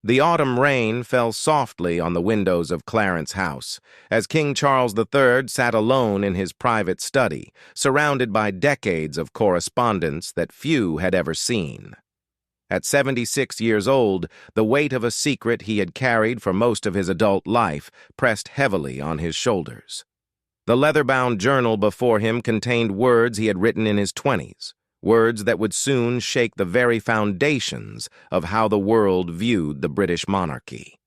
The autumn rain fell softly on the windows of Clarence House, as King Charles III sat alone in his private study, surrounded by decades of correspondence that few had ever seen. At 76 years old, the weight of a secret he had carried for most of his adult life pressed heavily on his shoulders. The leather-bound journal before him contained words he had written in his 20s, words that would soon shake the very foundations of how the world viewed the British monarchy.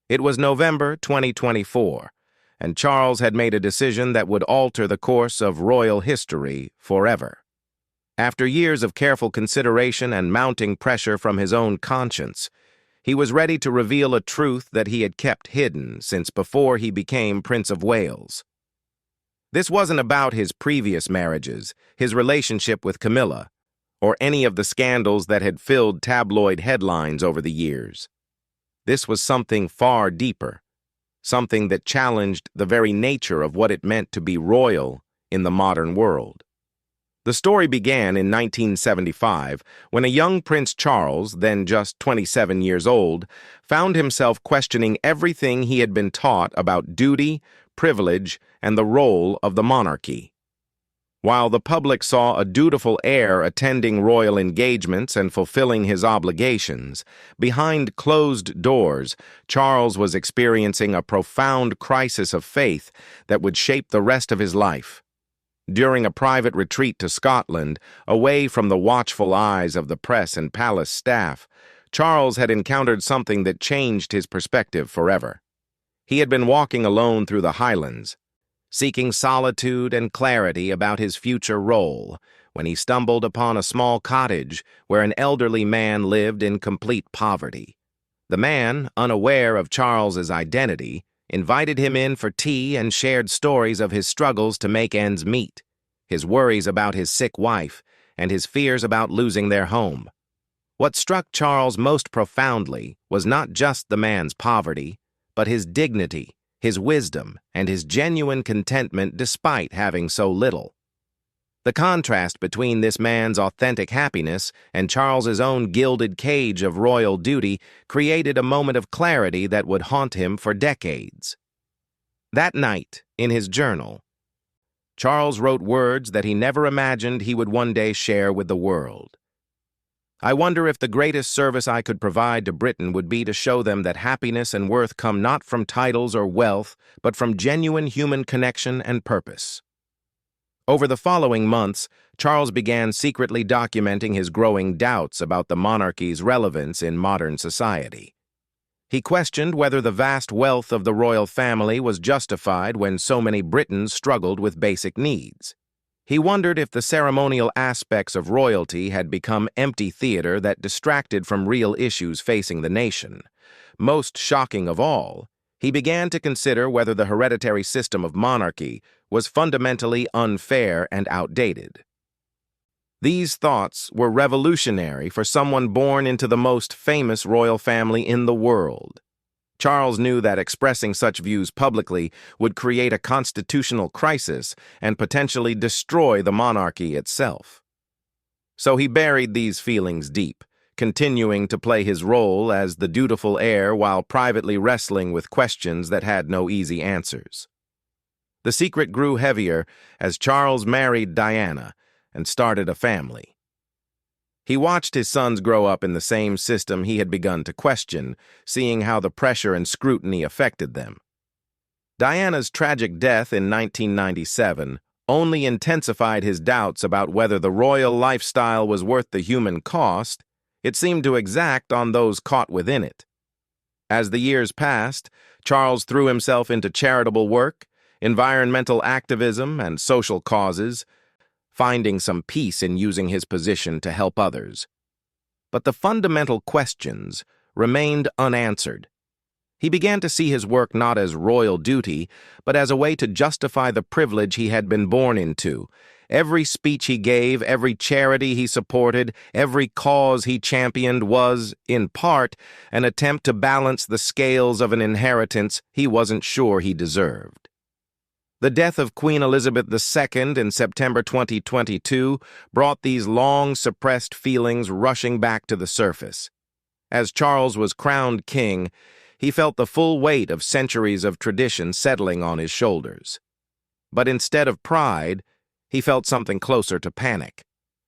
It was November 2024, and Charles had made a decision that would alter the course of royal history forever. After years of careful consideration and mounting pressure from his own conscience, he was ready to reveal a truth that he had kept hidden since before he became Prince of Wales. This wasn't about his previous marriages, his relationship with Camilla, or any of the scandals that had filled tabloid headlines over the years. This was something far deeper, something that challenged the very nature of what it meant to be royal in the modern world. The story began in 1975 when a young Prince Charles, then just 27 years old, found himself questioning everything he had been taught about duty, privilege, and the role of the monarchy. While the public saw a dutiful heir attending royal engagements and fulfilling his obligations, behind closed doors, Charles was experiencing a profound crisis of faith that would shape the rest of his life. During a private retreat to Scotland, away from the watchful eyes of the press and palace staff, Charles had encountered something that changed his perspective forever. He had been walking alone through the Highlands, seeking solitude and clarity about his future role, when he stumbled upon a small cottage where an elderly man lived in complete poverty. The man, unaware of Charles's identity, invited him in for tea and shared stories of his struggles to make ends meet, his worries about his sick wife, and his fears about losing their home. What struck Charles most profoundly was not just the man's poverty, but his dignity, his wisdom, and his genuine contentment despite having so little. The contrast between this man's authentic happiness and Charles's own gilded cage of royal duty created a moment of clarity that would haunt him for decades. That night, in his journal, Charles wrote words that he never imagined he would one day share with the world. I wonder if the greatest service I could provide to Britain would be to show them that happiness and worth come not from titles or wealth, but from genuine human connection and purpose. Over the following months, Charles began secretly documenting his growing doubts about the monarchy's relevance in modern society. He questioned whether the vast wealth of the royal family was justified when so many Britons struggled with basic needs. He wondered if the ceremonial aspects of royalty had become empty theater that distracted from real issues facing the nation. Most shocking of all, he began to consider whether the hereditary system of monarchy was fundamentally unfair and outdated. These thoughts were revolutionary for someone born into the most famous royal family in the world. Charles knew that expressing such views publicly would create a constitutional crisis and potentially destroy the monarchy itself. So he buried these feelings deep, continuing to play his role as the dutiful heir while privately wrestling with questions that had no easy answers. The secret grew heavier as Charles married Diana and started a family. He watched his sons grow up in the same system he had begun to question, seeing how the pressure and scrutiny affected them. Diana's tragic death in 1997 only intensified his doubts about whether the royal lifestyle was worth the human cost it seemed to exact on those caught within it. As the years passed, Charles threw himself into charitable work, environmental activism, and social causes, finding some peace in using his position to help others. But the fundamental questions remained unanswered. He began to see his work not as royal duty, but as a way to justify the privilege he had been born into. Every speech he gave, every charity he supported, every cause he championed was, in part, an attempt to balance the scales of an inheritance he wasn't sure he deserved. The death of Queen Elizabeth II in September 2022 brought these long-suppressed feelings rushing back to the surface. As Charles was crowned king, he felt the full weight of centuries of tradition settling on his shoulders. But instead of pride, he felt something closer to panic.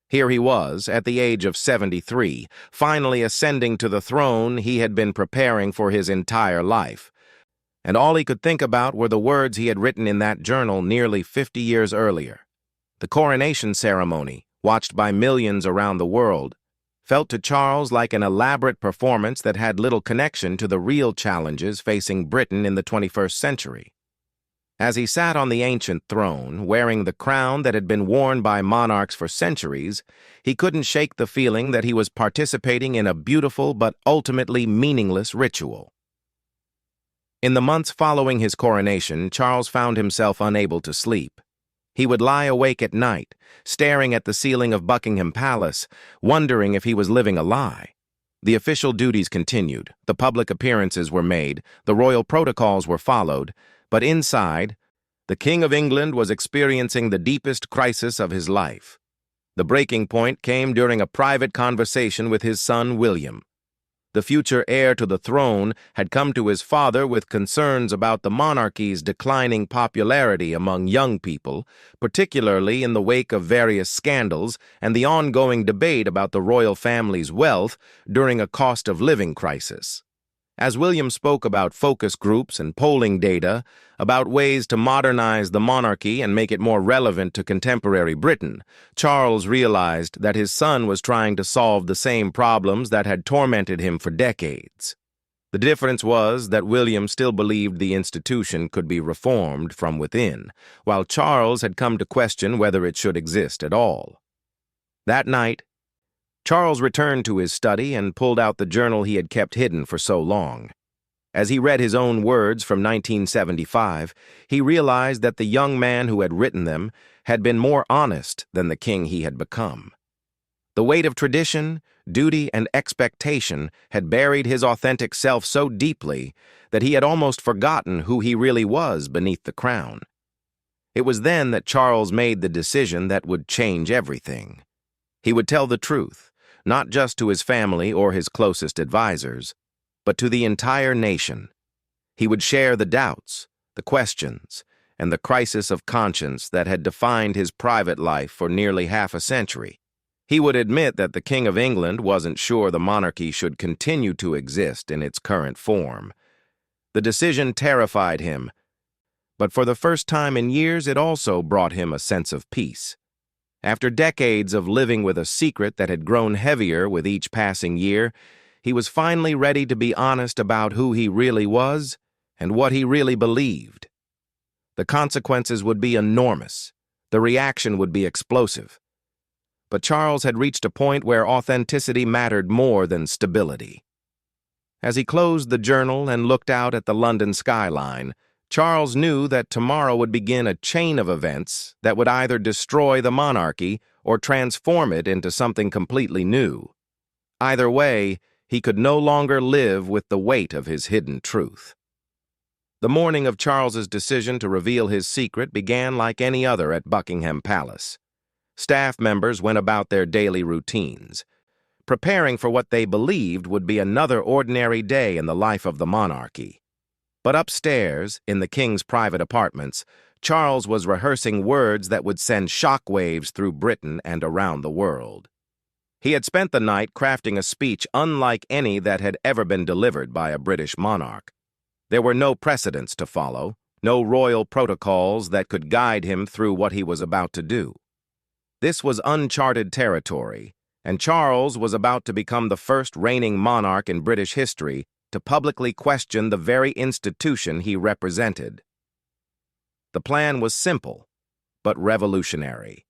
Here he was, at the age of 73, finally ascending to the throne he had been preparing for his entire life. And all he could think about were the words he had written in that journal nearly 50 years earlier. The coronation ceremony, watched by millions around the world, felt to Charles like an elaborate performance that had little connection to the real challenges facing Britain in the 21st century. As he sat on the ancient throne, wearing the crown that had been worn by monarchs for centuries, he couldn't shake the feeling that he was participating in a beautiful but ultimately meaningless ritual. In the months following his coronation, Charles found himself unable to sleep. He would lie awake at night, staring at the ceiling of Buckingham Palace, wondering if he was living a lie. The official duties continued, the public appearances were made, the royal protocols were followed, but inside, the King of England was experiencing the deepest crisis of his life. The breaking point came during a private conversation with his son William. The future heir to the throne had come to his father with concerns about the monarchy's declining popularity among young people, particularly in the wake of various scandals and the ongoing debate about the royal family's wealth during a cost-of-living crisis. As William spoke about focus groups and polling data, about ways to modernize the monarchy and make it more relevant to contemporary Britain, Charles realized that his son was trying to solve the same problems that had tormented him for decades. The difference was that William still believed the institution could be reformed from within, while Charles had come to question whether it should exist at all. That night, Charles returned to his study and pulled out the journal he had kept hidden for so long. As he read his own words from 1975, he realized that the young man who had written them had been more honest than the king he had become. The weight of tradition, duty, and expectation had buried his authentic self so deeply that he had almost forgotten who he really was beneath the crown. It was then that Charles made the decision that would change everything. He would tell the truth, not just to his family or his closest advisors, but to the entire nation. He would share the doubts, the questions, and the crisis of conscience that had defined his private life for nearly half a century. He would admit that the King of England wasn't sure the monarchy should continue to exist in its current form. The decision terrified him, but for the first time in years it also brought him a sense of peace. After decades of living with a secret that had grown heavier with each passing year, he was finally ready to be honest about who he really was and what he really believed. The consequences would be enormous. The reaction would be explosive. But Charles had reached a point where authenticity mattered more than stability. As he closed the journal and looked out at the London skyline, Charles knew that tomorrow would begin a chain of events that would either destroy the monarchy or transform it into something completely new. Either way, he could no longer live with the weight of his hidden truth. The morning of Charles's decision to reveal his secret began like any other at Buckingham Palace. Staff members went about their daily routines, preparing for what they believed would be another ordinary day in the life of the monarchy. But upstairs, in the king's private apartments, Charles was rehearsing words that would send shockwaves through Britain and around the world. He had spent the night crafting a speech unlike any that had ever been delivered by a British monarch. There were no precedents to follow, no royal protocols that could guide him through what he was about to do. This was uncharted territory, and Charles was about to become the first reigning monarch in British history to publicly question the very institution he represented. The plan was simple, but revolutionary.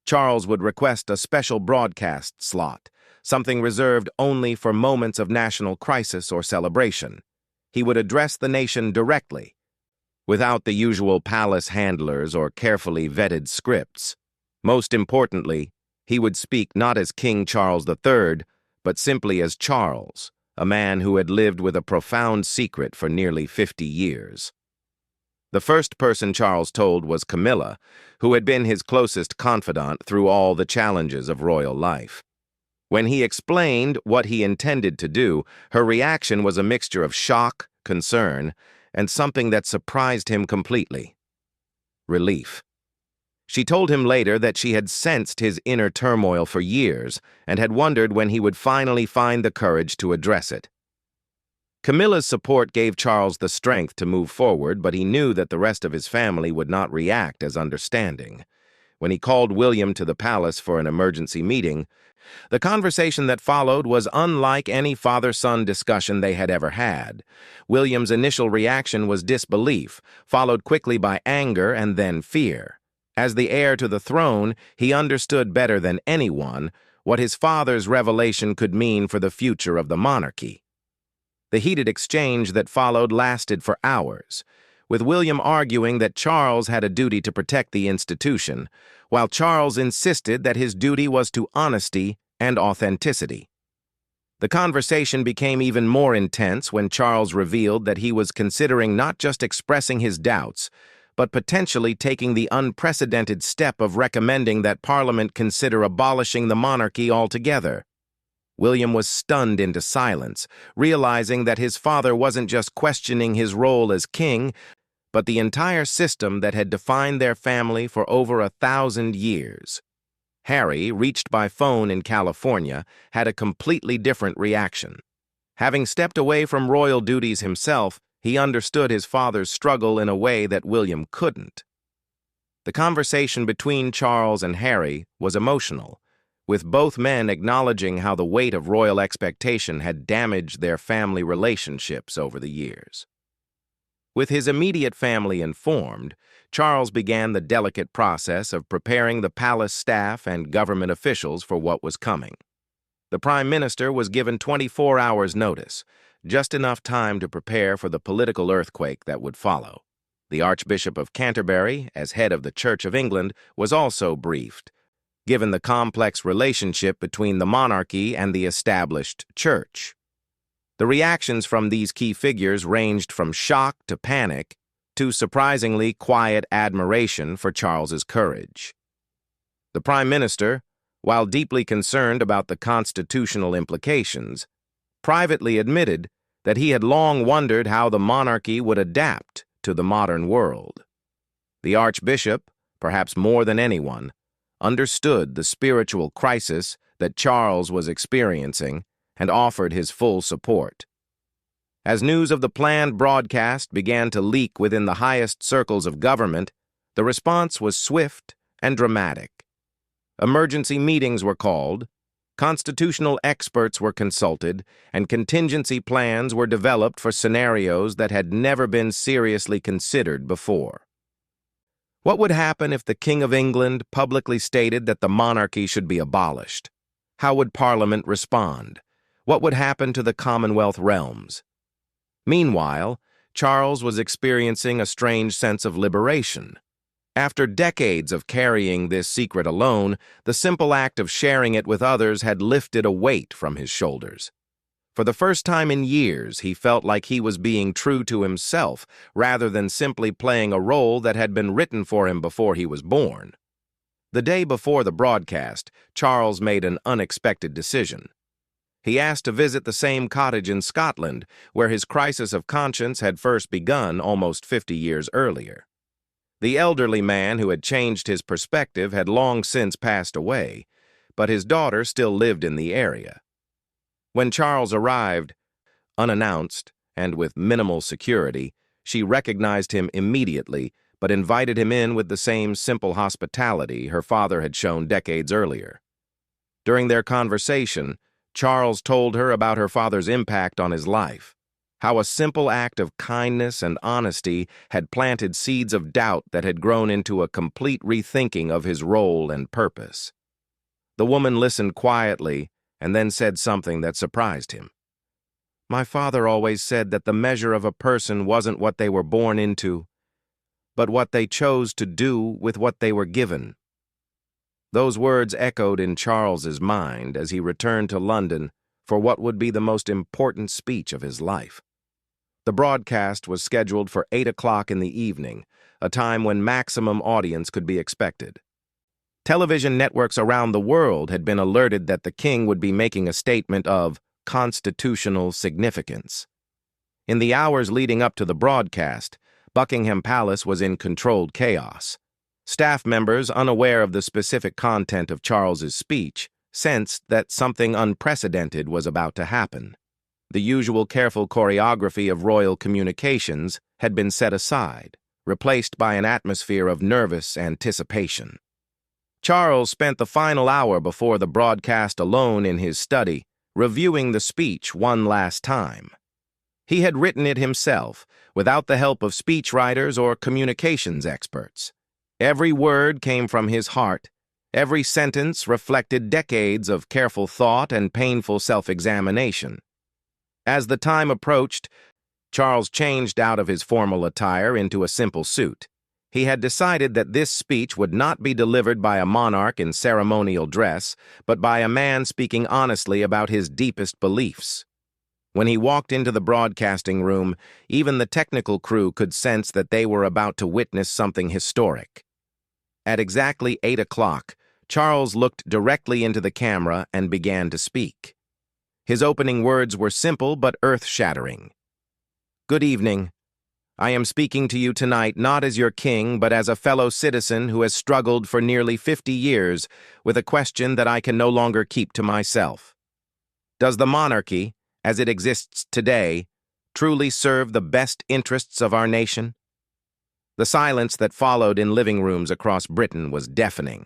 Charles would request a special broadcast slot, something reserved only for moments of national crisis or celebration. He would address the nation directly, without the usual palace handlers or carefully vetted scripts. Most importantly, he would speak not as King Charles III, but simply as Charles, a man who had lived with a profound secret for nearly 50 years. The first person Charles told was Camilla, who had been his closest confidant through all the challenges of royal life. When he explained what he intended to do, her reaction was a mixture of shock, concern, and something that surprised him completely: relief. She told him later that she had sensed his inner turmoil for years and had wondered when he would finally find the courage to address it. Camilla's support gave Charles the strength to move forward, but he knew that the rest of his family would not react as understanding. When he called William to the palace for an emergency meeting, the conversation that followed was unlike any father-son discussion they had ever had. William's initial reaction was disbelief, followed quickly by anger and then fear. As the heir to the throne, he understood better than anyone what his father's revelation could mean for the future of the monarchy. The heated exchange that followed lasted for hours, with William arguing that Charles had a duty to protect the institution, while Charles insisted that his duty was to honesty and authenticity. The conversation became even more intense when Charles revealed that he was considering not just expressing his doubts, but potentially taking the unprecedented step of recommending that Parliament consider abolishing the monarchy altogether. William was stunned into silence, realizing that his father wasn't just questioning his role as king, but the entire system that had defined their family for over 1,000 years. Harry, reached by phone in California, had a completely different reaction. Having stepped away from royal duties himself, he understood his father's struggle in a way that William couldn't. The conversation between Charles and Harry was emotional, with both men acknowledging how the weight of royal expectation had damaged their family relationships over the years. With his immediate family informed, Charles began the delicate process of preparing the palace staff and government officials for what was coming. The Prime Minister was given 24 hours' notice, just enough time to prepare for the political earthquake that would follow. The Archbishop of Canterbury, as head of the Church of England, was also briefed, given the complex relationship between the monarchy and the established church. The reactions from these key figures ranged from shock to panic to surprisingly quiet admiration for Charles's courage. The Prime Minister, while deeply concerned about the constitutional implications, privately admitted that he had long wondered how the monarchy would adapt to the modern world. The Archbishop, perhaps more than anyone, understood the spiritual crisis that Charles was experiencing and offered his full support. As news of the planned broadcast began to leak within the highest circles of government, the response was swift and dramatic. Emergency meetings were called, constitutional experts were consulted, and contingency plans were developed for scenarios that had never been seriously considered before. What would happen if the King of England publicly stated that the monarchy should be abolished? How would Parliament respond? What would happen to the Commonwealth realms? Meanwhile, Charles was experiencing a strange sense of liberation. After decades of carrying this secret alone, the simple act of sharing it with others had lifted a weight from his shoulders. For the first time in years, he felt like he was being true to himself rather than simply playing a role that had been written for him before he was born. The day before the broadcast, Charles made an unexpected decision. He asked to visit the same cottage in Scotland where his crisis of conscience had first begun almost 50 years earlier. The elderly man who had changed his perspective had long since passed away, but his daughter still lived in the area. When Charles arrived, unannounced and with minimal security, she recognized him immediately but invited him in with the same simple hospitality her father had shown decades earlier. During their conversation, Charles told her about her father's impact on his life, how a simple act of kindness and honesty had planted seeds of doubt that had grown into a complete rethinking of his role and purpose. The woman listened quietly and then said something that surprised him. "My father always said that the measure of a person wasn't what they were born into, but what they chose to do with what they were given." Those words echoed in Charles's mind as he returned to London for what would be the most important speech of his life. The broadcast was scheduled for 8 o'clock in the evening, a time when maximum audience could be expected. Television networks around the world had been alerted that the king would be making a statement of constitutional significance. In the hours leading up to the broadcast, Buckingham Palace was in controlled chaos. Staff members, unaware of the specific content of Charles's speech, sensed that something unprecedented was about to happen. The usual careful choreography of royal communications had been set aside, replaced by an atmosphere of nervous anticipation. Charles spent the final hour before the broadcast alone in his study, reviewing the speech one last time. He had written it himself, without the help of speechwriters or communications experts. Every word came from his heart. Every sentence reflected decades of careful thought and painful self-examination. As the time approached, Charles changed out of his formal attire into a simple suit. He had decided that this speech would not be delivered by a monarch in ceremonial dress, but by a man speaking honestly about his deepest beliefs. When he walked into the broadcasting room, even the technical crew could sense that they were about to witness something historic. At exactly 8 o'clock, Charles looked directly into the camera and began to speak. His opening words were simple but earth-shattering. "Good evening. I am speaking to you tonight not as your king, but as a fellow citizen who has struggled for nearly 50 years with a question that I can no longer keep to myself. Does the monarchy, as it exists today, truly serve the best interests of our nation?" The silence that followed in living rooms across Britain was deafening.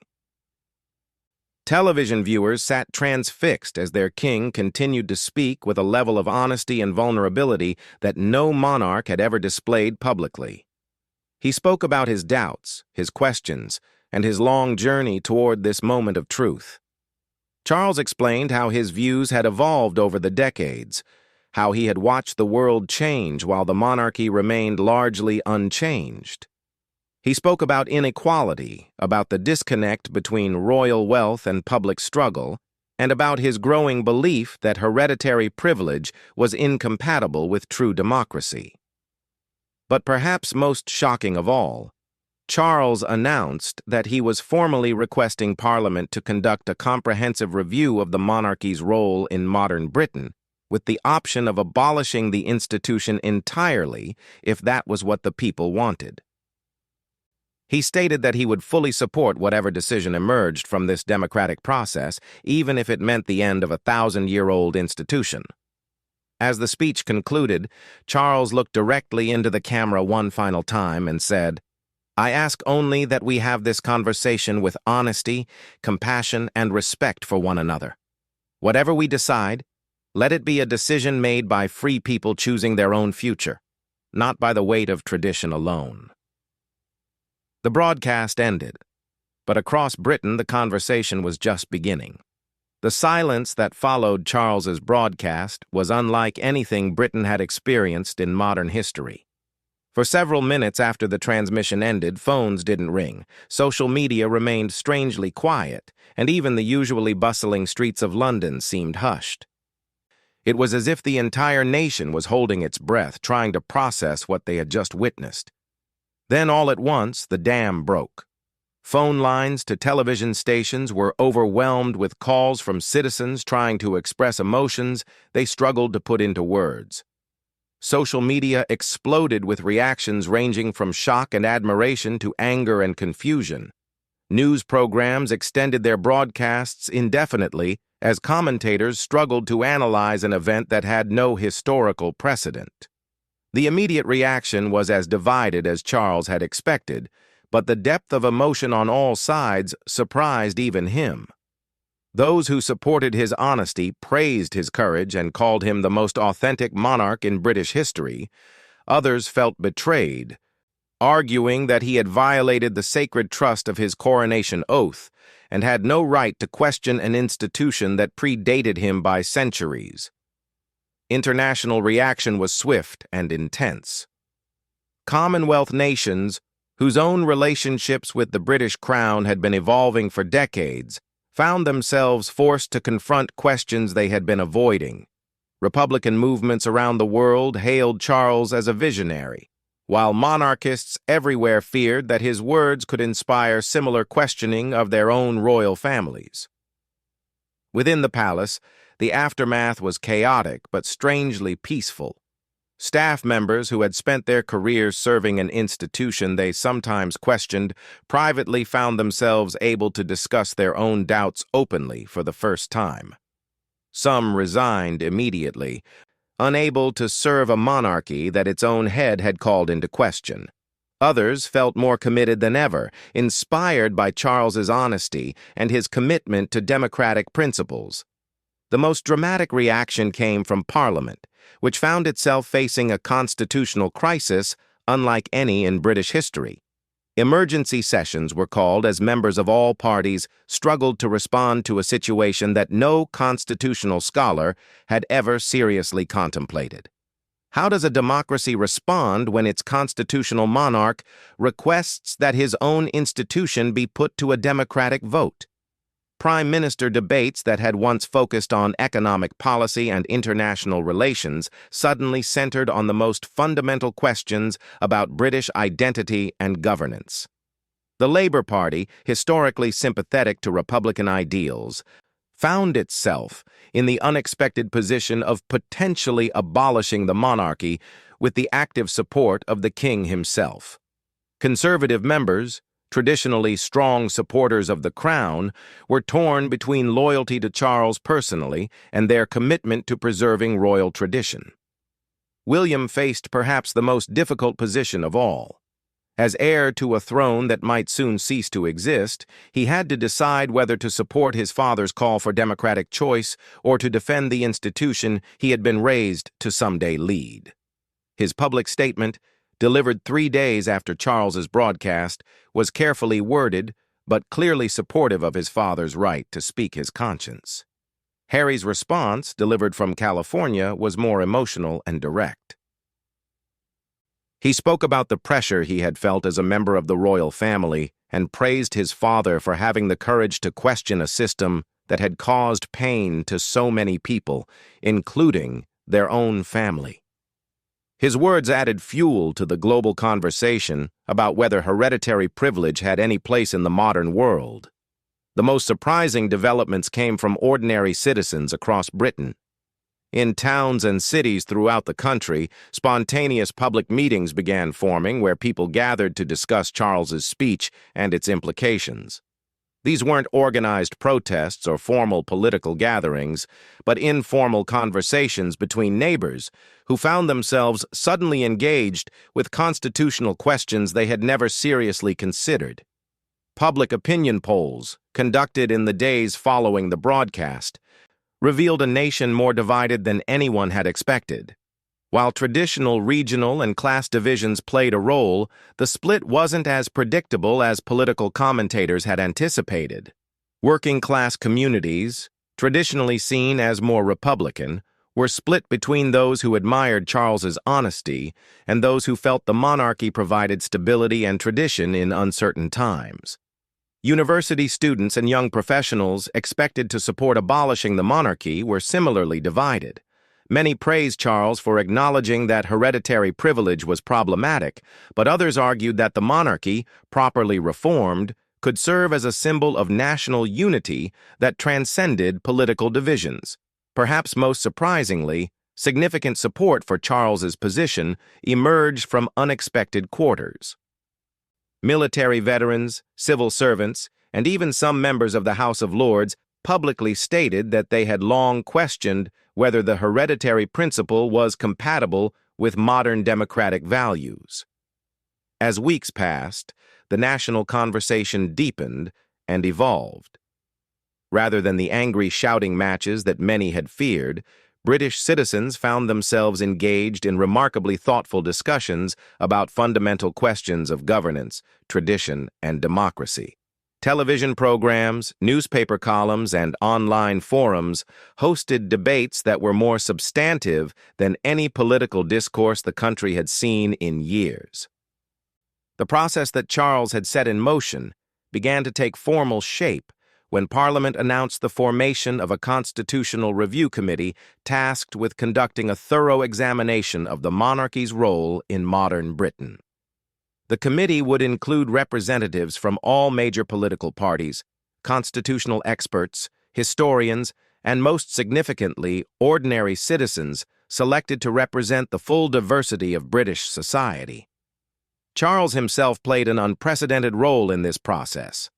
Television viewers sat transfixed as their king continued to speak with a level of honesty and vulnerability that no monarch had ever displayed publicly. He spoke about his doubts, his questions, and his long journey toward this moment of truth. Charles explained how his views had evolved over the decades, how he had watched the world change while the monarchy remained largely unchanged. He spoke about inequality, about the disconnect between royal wealth and public struggle, and about his growing belief that hereditary privilege was incompatible with true democracy. But perhaps most shocking of all, Charles announced that he was formally requesting Parliament to conduct a comprehensive review of the monarchy's role in modern Britain, with the option of abolishing the institution entirely if that was what the people wanted. He stated that he would fully support whatever decision emerged from this democratic process, even if it meant the end of a 1,000-year-old institution. As the speech concluded, Charles looked directly into the camera one final time and said, "I ask only that we have this conversation with honesty, compassion, and respect for one another. Whatever we decide, let it be a decision made by free people choosing their own future, not by the weight of tradition alone." The broadcast ended, but across Britain the conversation was just beginning. The silence that followed Charles's broadcast was unlike anything Britain had experienced in modern history. For several minutes after the transmission ended, phones didn't ring, social media remained strangely quiet, and even the usually bustling streets of London seemed hushed. It was as if the entire nation was holding its breath, trying to process what they had just witnessed. Then all at once, the dam broke. Phone lines to television stations were overwhelmed with calls from citizens trying to express emotions they struggled to put into words. Social media exploded with reactions ranging from shock and admiration to anger and confusion. News programs extended their broadcasts indefinitely as commentators struggled to analyze an event that had no historical precedent. The immediate reaction was as divided as Charles had expected, but the depth of emotion on all sides surprised even him. Those who supported his honesty praised his courage and called him the most authentic monarch in British history. Others felt betrayed, arguing that he had violated the sacred trust of his coronation oath and had no right to question an institution that predated him by centuries. International reaction was swift and intense. Commonwealth nations, whose own relationships with the British Crown had been evolving for decades, found themselves forced to confront questions they had been avoiding. Republican movements around the world hailed Charles as a visionary, while monarchists everywhere feared that his words could inspire similar questioning of their own royal families. Within the palace, the aftermath was chaotic but strangely peaceful. Staff members who had spent their careers serving an institution they sometimes questioned privately found themselves able to discuss their own doubts openly for the first time. Some resigned immediately, unable to serve a monarchy that its own head had called into question. Others felt more committed than ever, inspired by Charles's honesty and his commitment to democratic principles. The most dramatic reaction came from Parliament, which found itself facing a constitutional crisis unlike any in British history. Emergency sessions were called as members of all parties struggled to respond to a situation that no constitutional scholar had ever seriously contemplated. How does a democracy respond when its constitutional monarch requests that his own institution be put to a democratic vote? Prime Minister debates that had once focused on economic policy and international relations suddenly centered on the most fundamental questions about British identity and governance. The Labour Party, historically sympathetic to Republican ideals, found itself in the unexpected position of potentially abolishing the monarchy with the active support of the king himself. Conservative members, traditionally strong supporters of the crown, were torn between loyalty to Charles personally and their commitment to preserving royal tradition. William faced perhaps the most difficult position of all. As heir to a throne that might soon cease to exist, he had to decide whether to support his father's call for democratic choice or to defend the institution he had been raised to someday lead. His public statement, delivered 3 days after Charles's broadcast, was carefully worded but clearly supportive of his father's right to speak his conscience. Harry's response, delivered from California, was more emotional and direct. He spoke about the pressure he had felt as a member of the royal family and praised his father for having the courage to question a system that had caused pain to so many people, including their own family. His words added fuel to the global conversation about whether hereditary privilege had any place in the modern world. The most surprising developments came from ordinary citizens across Britain. In towns and cities throughout the country, spontaneous public meetings began forming where people gathered to discuss Charles's speech and its implications. These weren't organized protests or formal political gatherings, but informal conversations between neighbors who found themselves suddenly engaged with constitutional questions they had never seriously considered. Public opinion polls, conducted in the days following the broadcast, revealed a nation more divided than anyone had expected. While traditional regional and class divisions played a role, the split wasn't as predictable as political commentators had anticipated. Working-class communities, traditionally seen as more Republican, were split between those who admired Charles's honesty and those who felt the monarchy provided stability and tradition in uncertain times. University students and young professionals expected to support abolishing the monarchy were similarly divided. Many praised Charles for acknowledging that hereditary privilege was problematic, but others argued that the monarchy, properly reformed, could serve as a symbol of national unity that transcended political divisions. Perhaps most surprisingly, significant support for Charles's position emerged from unexpected quarters. Military veterans, civil servants, and even some members of the House of Lords publicly stated that they had long questioned whether the hereditary principle was compatible with modern democratic values. As weeks passed, the national conversation deepened and evolved. Rather than the angry shouting matches that many had feared, British citizens found themselves engaged in remarkably thoughtful discussions about fundamental questions of governance, tradition, and democracy. Television programs, newspaper columns, and online forums hosted debates that were more substantive than any political discourse the country had seen in years. The process that Charles had set in motion began to take formal shape when Parliament announced the formation of a constitutional review committee tasked with conducting a thorough examination of the monarchy's role in modern Britain. The committee would include representatives from all major political parties, constitutional experts, historians, and most significantly, ordinary citizens selected to represent the full diversity of British society. Charles himself played an unprecedented role in this process.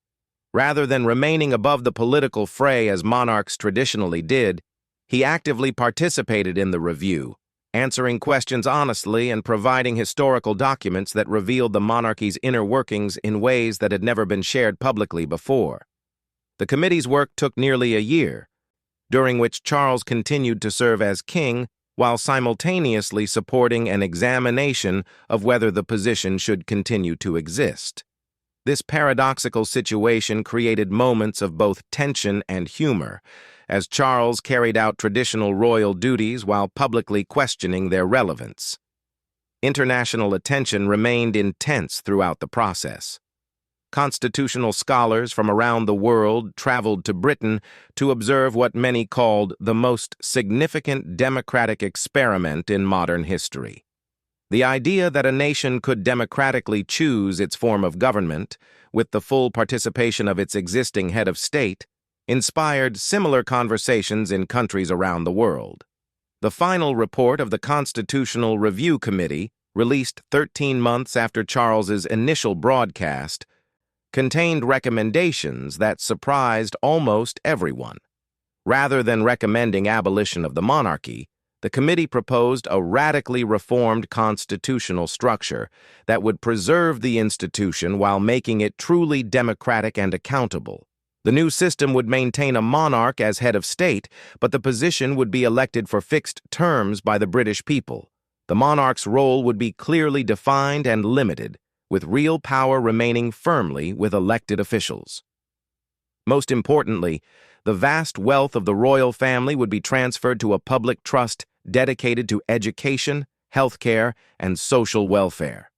Rather than remaining above the political fray as monarchs traditionally did, he actively participated in the review, answering questions honestly and providing historical documents that revealed the monarchy's inner workings in ways that had never been shared publicly before. The committee's work took nearly a year, during which Charles continued to serve as king while simultaneously supporting an examination of whether the position should continue to exist. This paradoxical situation created moments of both tension and humor, as Charles carried out traditional royal duties while publicly questioning their relevance. International attention remained intense throughout the process. Constitutional scholars from around the world traveled to Britain to observe what many called the most significant democratic experiment in modern history. The idea that a nation could democratically choose its form of government, with the full participation of its existing head of state, inspired similar conversations in countries around the world. The final report of the Constitutional Review Committee, released 13 months after Charles's initial broadcast, contained recommendations that surprised almost everyone. Rather than recommending abolition of the monarchy, the committee proposed a radically reformed constitutional structure that would preserve the institution while making it truly democratic and accountable. The new system would maintain a monarch as head of state, but the position would be elected for fixed terms by the British people. The monarch's role would be clearly defined and limited, with real power remaining firmly with elected officials. Most importantly, the vast wealth of the royal family would be transferred to a public trust dedicated to education, healthcare, and social welfare.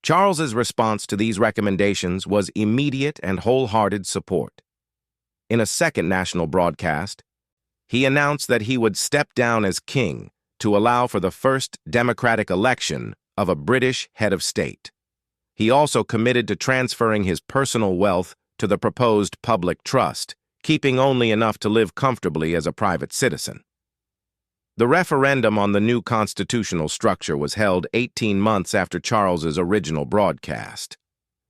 Charles's response to these recommendations was immediate and wholehearted support. In a second national broadcast, he announced that he would step down as king to allow for the first democratic election of a British head of state. He also committed to transferring his personal wealth to the proposed public trust, keeping only enough to live comfortably as a private citizen. The referendum on the new constitutional structure was held 18 months after Charles's original broadcast.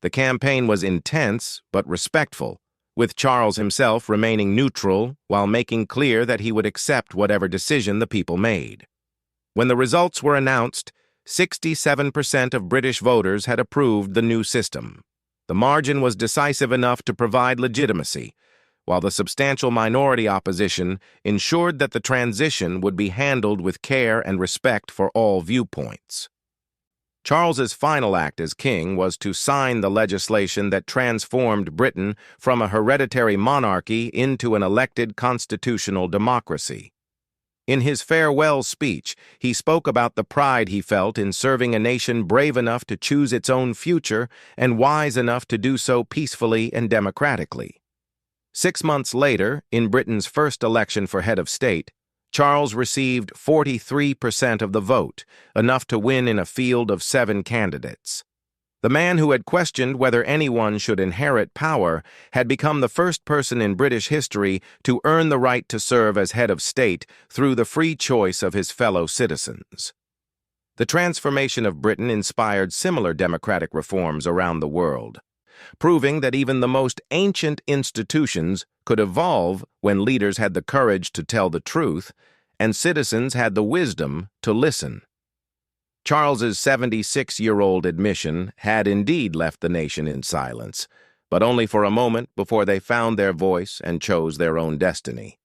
The campaign was intense but respectful, with Charles himself remaining neutral while making clear that he would accept whatever decision the people made. When the results were announced, 67% of British voters had approved the new system. The margin was decisive enough to provide legitimacy, while the substantial minority opposition ensured that the transition would be handled with care and respect for all viewpoints. Charles's final act as king was to sign the legislation that transformed Britain from a hereditary monarchy into an elected constitutional democracy. In his farewell speech, he spoke about the pride he felt in serving a nation brave enough to choose its own future and wise enough to do so peacefully and democratically. 6 months later, in Britain's first election for head of state, Charles received 43% of the vote, enough to win in a field of 7 candidates. The man who had questioned whether anyone should inherit power had become the first person in British history to earn the right to serve as head of state through the free choice of his fellow citizens. The transformation of Britain inspired similar democratic reforms around the world, proving that even the most ancient institutions could evolve when leaders had the courage to tell the truth and citizens had the wisdom to listen. Charles's 76-year-old admission had indeed left the nation in silence, but only for a moment before they found their voice and chose their own destiny.